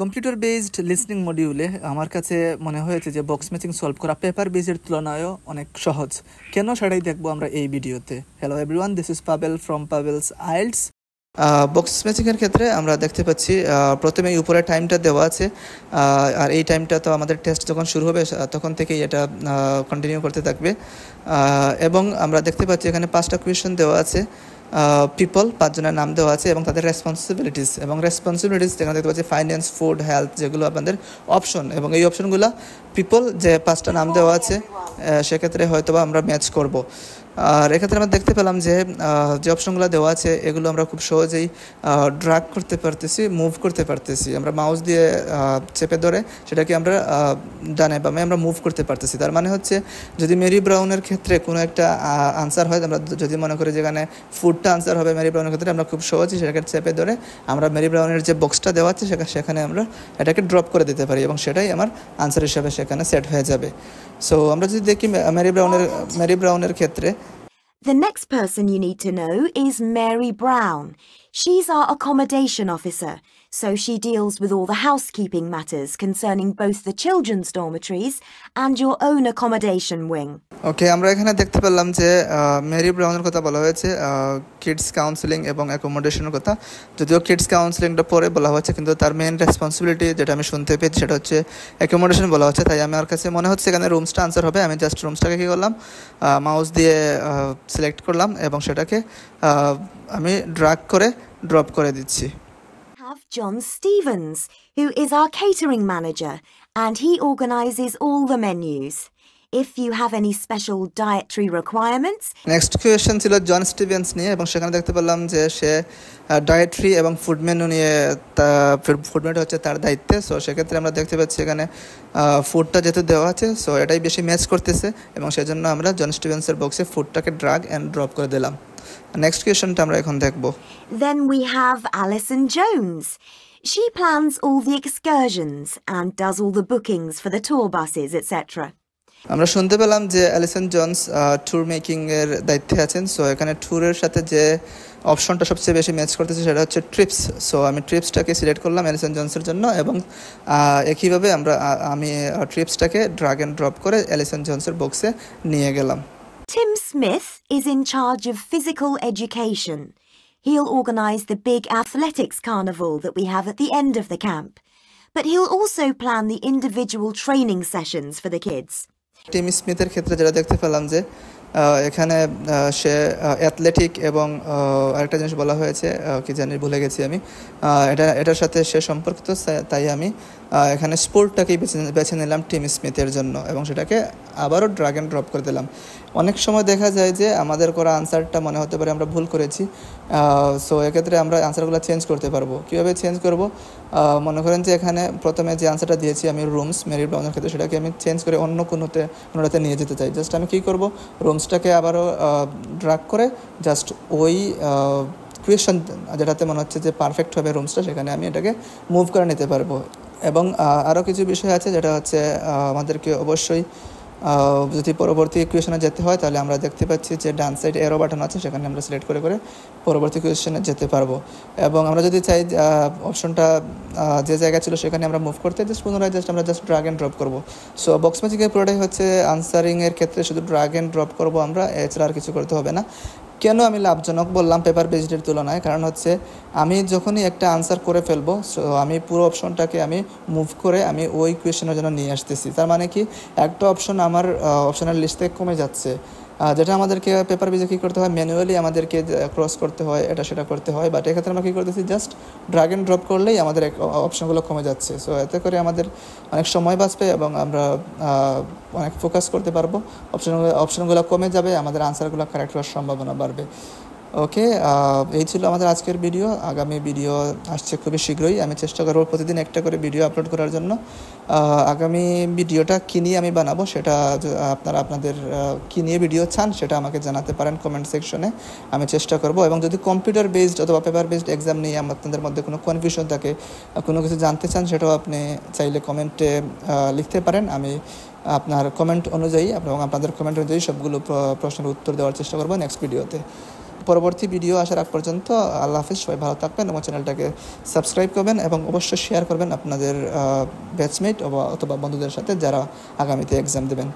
Computer based listening মডিউলে আমার কাছে মনে হয়েছে যে বক্স ম্যাচিং সলভ করা পেপার বেসের তুলনায়ও অনেক সহজ। কেন সেটাই দেখবো আমরা এই ভিডিওতে। Hello everyone, this is Pabel from Pabel's IELTS. Box ম্যাচিংয়ের ক্ষেত্রে আমরা দেখতে পাচ্ছি প্রথমে উপরে টাইমটা দেওয়া আছে, আর এই টাইমটা তো আমাদের টেস্ট যখন শুরু হবে তখন থেকেই এটা কন্টিনিউ করতে থাকবে। এবং আমরা দেখতে পাচ্ছি এখানে 5টা কোয়েশ্চেন দেওয়া আছে, পিপল 5 জনের নাম দেওয়া আছে এবং তাদের রেসপন্সিবিলিটিস যেখানে দেখতে পাচ্ছি ফাইন্যান্স, ফুড, হেলথ, যেগুলো আপনাদের অপশন, এবং এই অপশনগুলো পিপল যে 5টা নাম দেওয়া আছে সেক্ষেত্রে হয়তো বা আমরা ম্যাচ করব। আর এক্ষেত্রে আমরা দেখতে পেলাম যে যে অপশনগুলো দেওয়া আছে এগুলো আমরা খুব সহজেই ড্র্যাগ করতে পারতেছি, মুভ করতে পারতেছি। আমরা মাউস দিয়ে চেপে ধরে সেটাকে আমরা ডানে বামে আমরা মুভ করতে পারতেছি। তার মানে হচ্ছে যদি মেরি ব্রাউনের ক্ষেত্রে কোনো একটা আনসার হয়, আমরা যদি মনে করি যেখানে ফুডটা আনসার হবে মেরি ব্রাউনের ক্ষেত্রে, আমরা খুব সহজেই সেটাকে চেপে ধরে আমরা মেরি ব্রাউনের যে বক্সটা দেওয়া আছে সেখানে আমরা এটাকে ড্রপ করে দিতে পারি এবং সেটাই আমার আনসার হিসাবে সেখানে সেট হয়ে যাবে। সো আমরা যদি দেখি মেরি ব্রাউনের ক্ষেত্রে, the next person you need to know is Mary Brown. She's our accommodation officer, so she deals with all the housekeeping matters concerning both the children's dormitories and your own accommodation wing. ওকে, আমরা এখানে দেখতে পেলাম যে Mary ব্রাউনের কথা বলা হয়েছে, kids counselling এবং অ্যাকোমোডেশনের কথা। যদিও কিডস কাউন্সেলিংটা পরে বলা হচ্ছে, কিন্তু তার মেইন রেসপন্সিবিলিটি যেটা আমি শুনতে পেয়েছি সেটা হচ্ছে অ্যাকোমোডেশন বলা হচ্ছে। তাই আমার কাছে মনে হচ্ছে এখানে রুমসটা আনসার হবে। আমি জাস্ট রুমসটাকে কী করলাম, মাউস দিয়ে সিলেক্ট করলাম এবং সেটাকে আমি ড্র্যাগ করে ড্রপ করে দিচ্ছি। Have John Stevens, who is our catering manager, and he organises all the menus. If you have any special dietary requirements. Next question ছিল জন স্টিভেন্স নিয়ে, এবং সেখানে দেখতে পেলাম যে সে ডায়েটরি এবং ফুড মেনু নিয়ে, ফুড মেনু হচ্ছে তার দায়িত্বে। সো সেক্ষেত্রে আমরা দেখতে পাচ্ছি এখানে ফুডটা যেহেতু দেওয়া আছে, সো এটাই বেশি ম্যাচ করতেছে এবং সেজন্য আমরা জন স্টিভেন্সের বক্সে ফুডটাকে ড্র্যাগ অ্যান্ড ড্রপ করে দিলাম। নেক্সট কোয়েশ্চনটা আমরা এখন দেখব। Then we have Alison Jones. She plans all the excursions and does all the bookings for the tour buses, etc. আমরা শুনতে পেলাম যে অ্যালিসন জোনস ট্যুর মেকিংয়ের দায়িত্বে আছেন। সো এখানে ট্যুরের সাথে যে অপশনটা সবচেয়ে বেশি ম্যাচ করতেছে সেটা হচ্ছে ট্রিপস। সো আমি ট্রিপসটাকে সিলেক্ট করলাম অ্যালিসন জোনসের জন্য, এবং একইভাবে আমি ট্রিপসটাকে ড্র্যাগ অ্যান্ড ড্রপ করে অ্যালিসন জোনসের বক্সে নিয়ে গেলাম। Tim Smith is in charge of physical education. He'll organise the big athletics carnival that we have at the end of the camp. But he'll also plan the individual training sessions for the kids. Tim স্মিথের ক্ষেত্রে যেটা দেখতে পেলাম যে এখানে সে athletic এবং আরেকটা জিনিস বলা হয়েছে, কি জানি ভুলে গেছি আমি, এটার সাথে সে সম্পর্কিত। তাই আমি এখানে স্পোর্টটাকেই বেছে নিলাম টিম স্মিথের জন্য এবং সেটাকে আবারও ড্র্যাগ অ্যান্ড ড্রপ করে দিলাম। অনেক সময় দেখা যায় যে আমাদের করা আনসারটা মনে হতে পারে আমরা ভুল করেছি। সো এক্ষেত্রে আমরা আনসারগুলো চেঞ্জ করতে পারবো। কীভাবে চেঞ্জ করব? মনে করেন যে এখানে প্রথমে যে আনসারটা দিয়েছি আমি রুমস, মেরি ব্রাউনের ক্ষেত্রে, সেটাকে আমি চেঞ্জ করে অন্য কোনোটাতে নিয়ে যেতে চাই। জাস্ট আমি কী করব, রুমসটাকে আবারও ড্র্যাগ করে জাস্ট ওই কোয়েশ্চন যেটাতে মনে হচ্ছে যে পারফেক্ট হবে রুমসটা, সেখানে আমি এটাকে মুভ করে নিতে পারবো। এবং আরও কিছু বিষয় আছে যেটা হচ্ছে আমাদেরকে অবশ্যই যদি পরবর্তী কোয়েশনে যেতে হয় তাহলে আমরা দেখতে পাচ্ছি যে ডান সাইড এরো বাটন আছে, সেখানে আমরা সিলেক্ট করে পরবর্তী কোয়েশনে যেতে পারবো। এবং আমরা যদি চাই অপশনটা যে জায়গায় ছিল সেখানে আমরা মুভ করতে, পুনরায় আমরা ড্র্যাগ অ্যান্ড ড্রপ করবো। সো বক্স ম্যাচিংয়ের পুরোটাই হচ্ছে আনসারিংয়ের ক্ষেত্রে শুধু ড্র্যাগ অ্যান্ড ড্রপ করবো আমরা, এছাড়া আর কিছু করতে হবে না। কেন আমি লাভজনক বললাম পেপার বেসডের তুলনায়? কারণ হচ্ছে আমি যখনই একটা আনসার করে ফেলবো, সো আমি পুরো অপশনটাকে আমি মুভ করে আমি ওই কোয়েশনের জন্য নিয়ে আসতেছি। তার মানে কি, একটা অপশন আমার অপশনের লিস্ট থেকে কমে যাচ্ছে, যেটা আমাদেরকে পেপার বেজে কী করতে হয়, ম্যানুয়ালি আমাদেরকে ক্রস করতে হয়, এটা করতে হয়। বাট এক্ষেত্রে আমরা কী করতেছি, জাস্ট ড্র্যাগ অ্যান্ড ড্রপ করলেই আমাদের অপশনগুলো কমে যাচ্ছে। সো এতে করে আমাদের অনেক সময় বাঁচবে এবং আমরা অনেক ফোকাস করতে পারবো। অপশনগুলো কমে যাবে, আমাদের আনসারগুলো কারেক্ট হওয়ার সম্ভাবনা বাড়বে। ওকে, এই ছিল আমাদের আজকের ভিডিও। আগামী ভিডিও আসছে খুবই শীঘ্রই। আমি চেষ্টা করবো প্রতিদিন একটা করে ভিডিও আপলোড করার জন্য। আগামী ভিডিওটা কী নিয়ে আমি বানাবো সেটা আপনাদের কী নিয়ে ভিডিও চান সেটা আমাকে জানাতে পারেন কমেন্ট সেকশনে। আমি চেষ্টা করব। এবং যদি কম্পিউটার বেসড অথবা পেপার বেসড এক্সাম নিয়ে আপনাদের মধ্যে কোনো কনফিউশন থাকে, কোনো কিছু জানতে চান, সেটাও আপনি চাইলে কমেন্টে লিখতে পারেন। আমি আপনার কমেন্ট অনুযায়ী এবং আপনাদের কমেন্ট অনুযায়ী সবগুলো প্রশ্নের উত্তর দেওয়ার চেষ্টা করবো নেক্সট ভিডিওতে। পরবর্তী ভিডিও আসার আগ পর্যন্ত আল্লাহ হাফিজ, সবাই ভালো থাকবেন এবং চ্যানেলটাকে সাবস্ক্রাইব করবেন এবং অবশ্যই শেয়ার করবেন আপনাদের ব্যাচমেট অথবা বন্ধুদের সাথে যারা আগামীতে এক্সাম দেবেন।